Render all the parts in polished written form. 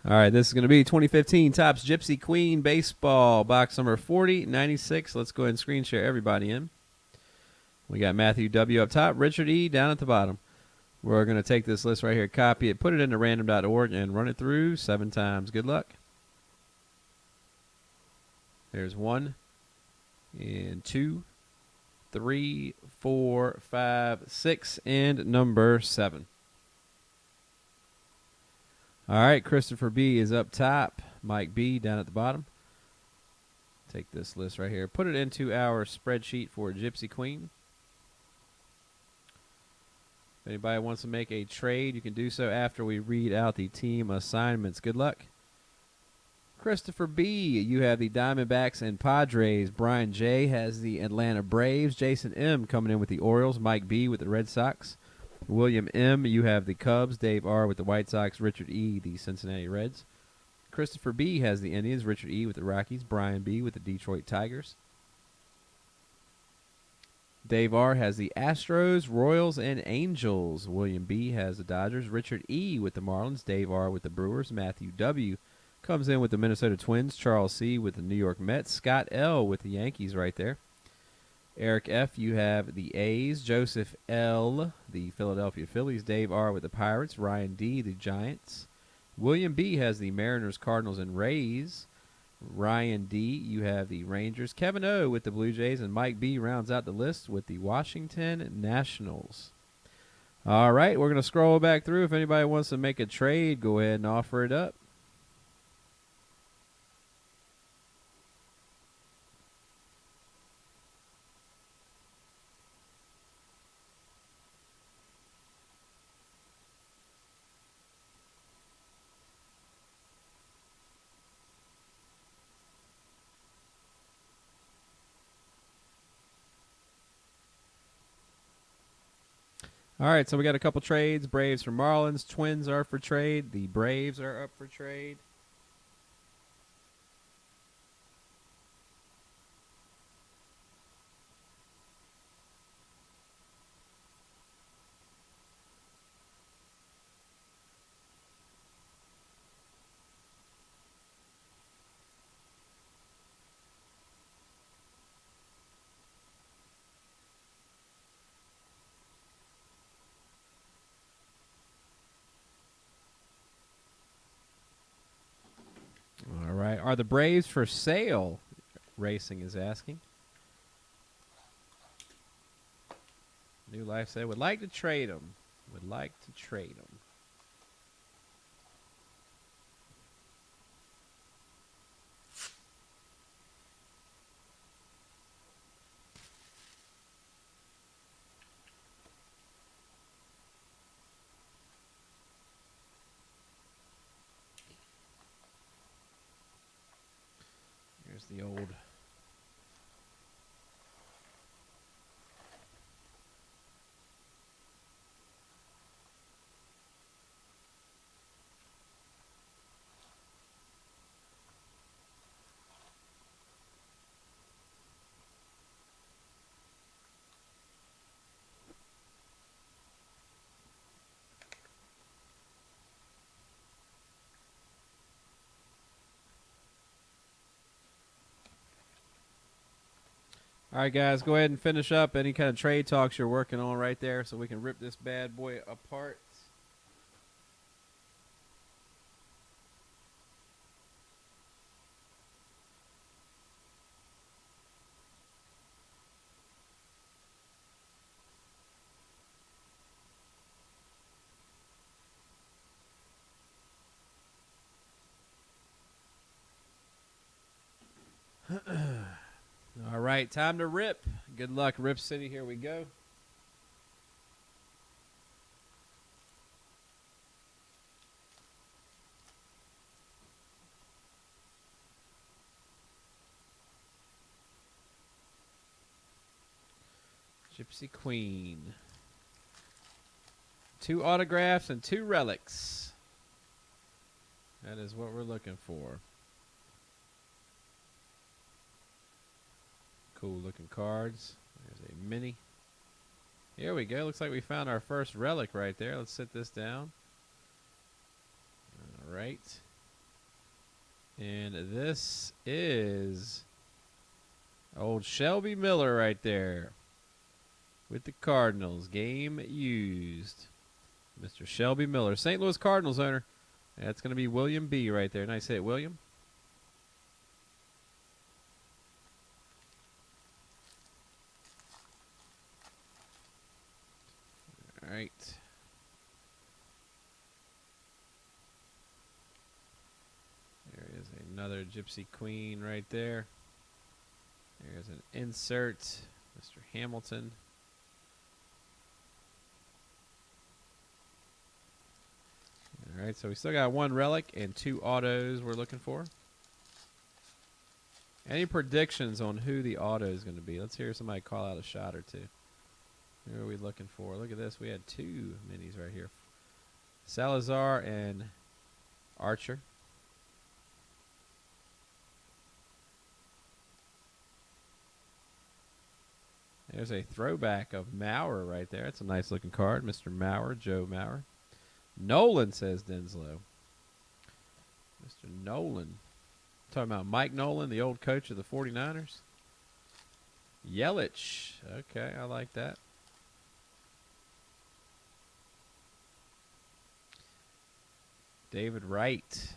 All right, this is going to be 2015 Topps Gypsy Queen Baseball, box number 4096. Let's go ahead and screen share everybody in. We got Matthew W. up top, Richard E. down at the bottom. We're going to take this list right here, copy it, put it into random.org, and run it through 7 times. Good luck. There's 1 and 2, 3, 4, 5, 6, and number 7. All right, Christopher B. is up top. Mike B. down at the bottom. Take this list right here. Put it into our spreadsheet for Gypsy Queen. If anybody wants to make a trade, you can do so after we read out the team assignments. Good luck. Christopher B., you have the Diamondbacks and Padres. Brian J. has the Atlanta Braves. Jason M. coming in with the Orioles. Mike B. with the Red Sox. William M., you have the Cubs. Dave R. with the White Sox. Richard E., the Cincinnati Reds. Christopher B. has the Indians. Richard E. with the Rockies. Brian B. with the Detroit Tigers. Dave R. has the Astros, Royals, and Angels. William B. has the Dodgers. Richard E. with the Marlins. Dave R. with the Brewers. Matthew W. comes in with the Minnesota Twins. Charles C. with the New York Mets. Scott L. with the Yankees right there. Eric F., you have the A's. Joseph L., the Philadelphia Phillies. Dave R. with the Pirates. Ryan D., the Giants. William B. has the Mariners, Cardinals, and Rays. Ryan D., you have the Rangers. Kevin O. with the Blue Jays. And Mike B. rounds out the list with the Washington Nationals. All right, we're going to scroll back through. If anybody wants to make a trade, go ahead and offer it up. All right, so we got a couple trades. Braves for Marlins. Twins are for trade. The Braves are up for trade. All right, are the Braves for sale? Racing is asking. New Life said, would like to trade them. Would like to trade them. Here's the old. All right, guys, go ahead and finish up any kind of trade talks you're working on right there so we can rip this bad boy apart. All right, time to rip. Good luck, Rip City. Here we go. Gypsy Queen. 2 autographs and 2 relics. That is what we're looking for. Cool looking cards. There's a mini. Here we go. Looks like we found our first relic right there. Let's sit this down. All right. And this is old Shelby Miller right there with the Cardinals. Game used. Mr. Shelby Miller, St. Louis Cardinals owner. That's going to be William B. right there. Nice hit, William. All right. There is another Gypsy Queen right there. There's an insert, Mr. Hamilton. All right, so we still got one relic and 2 autos we're looking for. Any predictions on who the auto is going to be? Let's hear somebody call out a shot or 2. Who are we looking for? Look at this. We had 2 minis right here. Salazar and Archer. There's a throwback of Maurer right there. It's a nice looking card. Mr. Maurer, Joe Maurer. Nolan, says Denslow. Mr. Nolan. Talking about Mike Nolan, the old coach of the 49ers. Yelich. Okay, I like that. David Wright.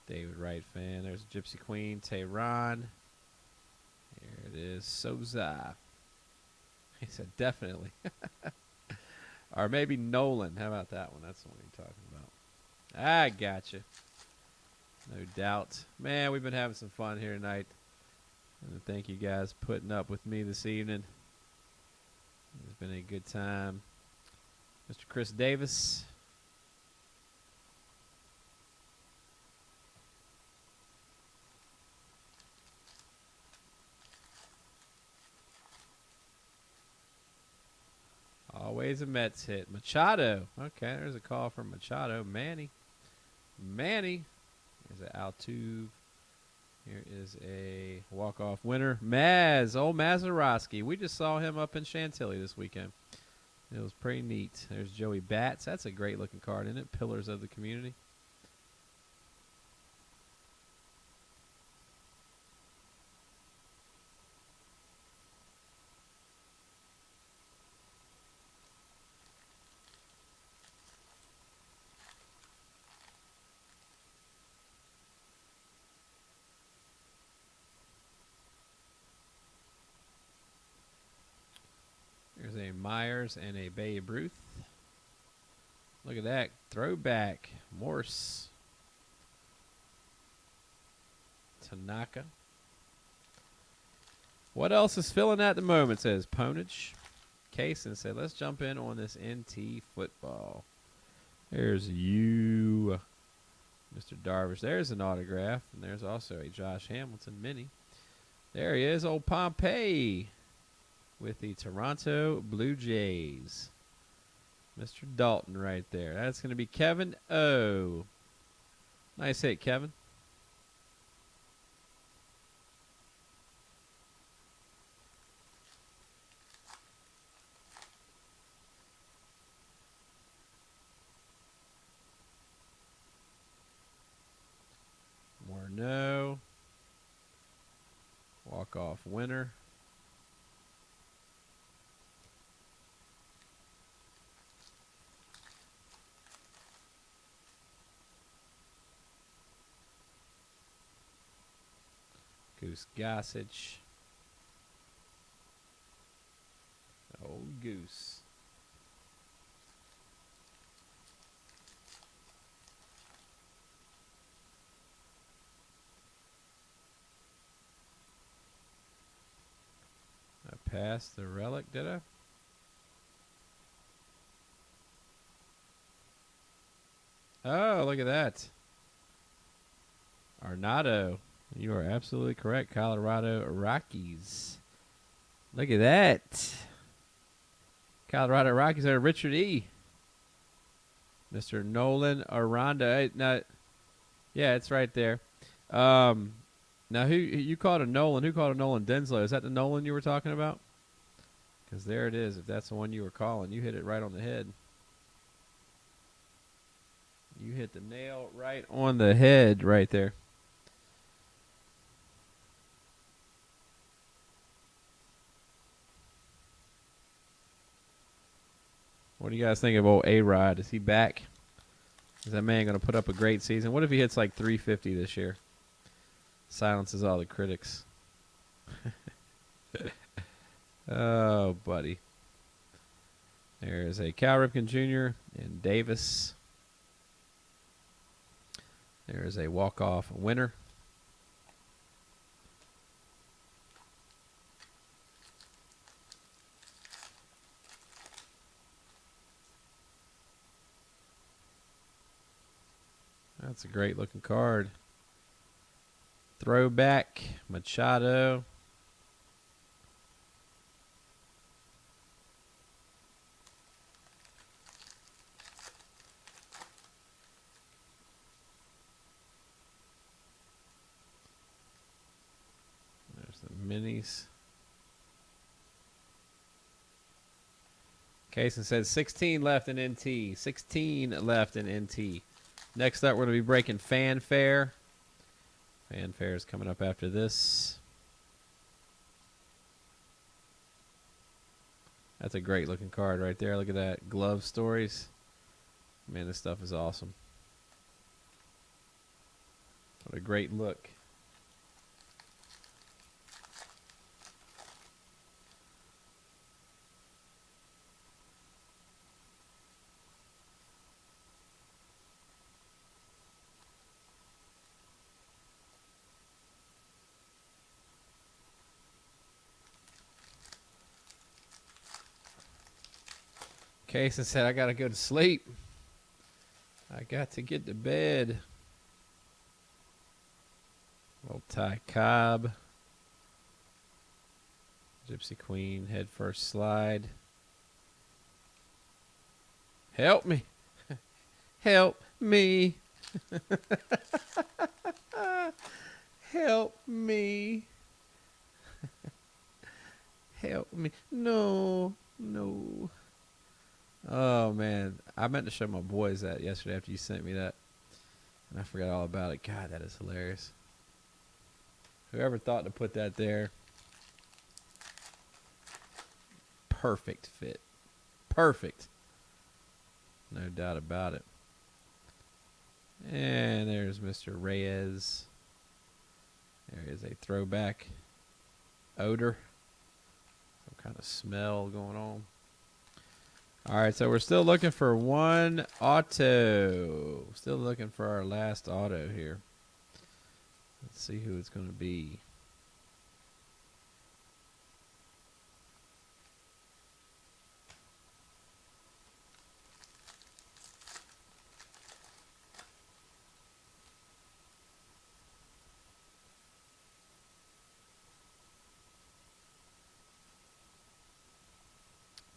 David Wright fan. There's Gypsy Queen, Tehran. Here it is, Souza. He said definitely. Or maybe Nolan. How about that one? That's the one you're talking about. I gotcha. No doubt. Man, we've been having some fun here tonight. And thank you guys for putting up with me this evening. It's been a good time. Mr. Chris Davis. Always a Mets hit. Machado. Okay, there's a call from Machado. Manny. There's an Altuve. Here is a walk-off winner. Maz. Old Mazeroski. We just saw him up in Chantilly this weekend. It was pretty neat. There's Joey Bats. That's a great-looking card, isn't it? Pillars of the community. There's a Myers and a Babe Ruth. Look at that. Throwback. Morse. Tanaka. What else is filling at the moment, says Ponage. Kaysen said, let's jump in on this NT football. There's you, Mr. Darvish. There's an autograph. And there's also a Josh Hamilton mini. There he is, old Pompey, with the Toronto Blue Jays. Mr. Dalton right there. That's going to be Kevin O. Nice hit, Kevin. Morneau. Walk-off winner. Goose Gossage. Old Goose. I passed the relic, did I? Oh, look at that. Arnado. You are absolutely correct. Colorado Rockies. Look at that. Colorado Rockies are Richard E. Mr. Nolan Aranda. Now, yeah, it's right there. Now, who you called a Nolan? Who called a Nolan? Denslow. Is that the Nolan you were talking about? Because there it is. If that's the one you were calling, you hit it right on the head. You hit the nail right on the head right there. What do you guys think of old A-Rod? Is he back? Is that man going to put up a great season? What if he hits like 350 this year? Silences all the critics. Oh, buddy. There's a Cal Ripken Jr. and Davis. There's a walk-off winner. That's a great looking card. Throwback, Machado. There's the minis. Kaysen said 16 left in NT. 16 left in NT. Next up, we're going to be breaking Fanfare. Fanfare is coming up after this. That's a great looking card right there. Look at that. Glove Stories. Man, this stuff is awesome. What a great look. Kaysen said, I got to go to sleep. I got to get to bed. Old Ty Cobb. Gypsy Queen, head first slide. Help me. Help me. Help me. Help me. No. No. Oh, man. I meant to show my boys that yesterday after you sent me that. And I forgot all about it. God, that is hilarious. Whoever thought to put that there. Perfect fit. Perfect. No doubt about it. And there's Mr. Reyes. There is a throwback. Odor. Some kind of smell going on. All right, so we're still looking for one auto. Still looking for our last auto here. Let's see who it's going to be.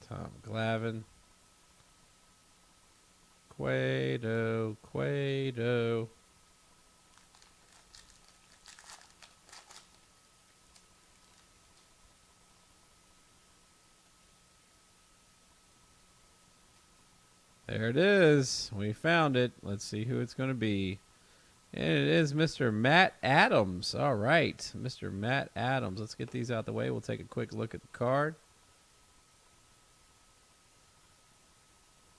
Tom Glavine. Cueto. There it is. We found it. Let's see who it's going to be. And it is Mr. Matt Adams. All right. Mr. Matt Adams. Let's get these out the way. We'll take a quick look at the card.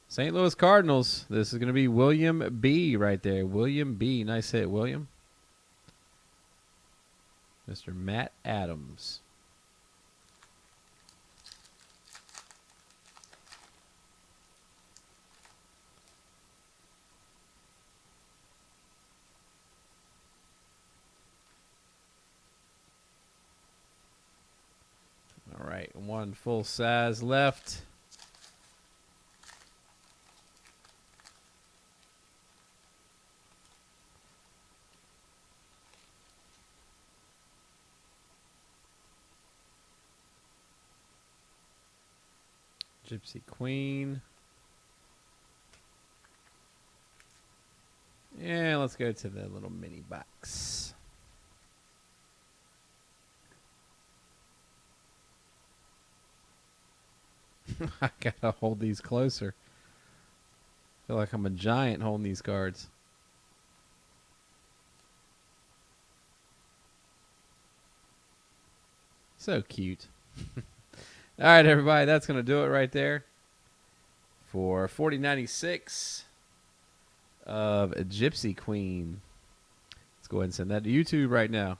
St. Louis Cardinals. This is going to be William B. right there. William B. Nice hit, William. Mr. Matt Adams. All right, one full size left. Gypsy Queen. And let's go to the little mini box. I gotta hold these closer. Feel like I'm a giant holding these cards. So cute. All right, everybody. That's going to do it right there for 4096 of Gypsy Queen. Let's go ahead and send that to YouTube right now.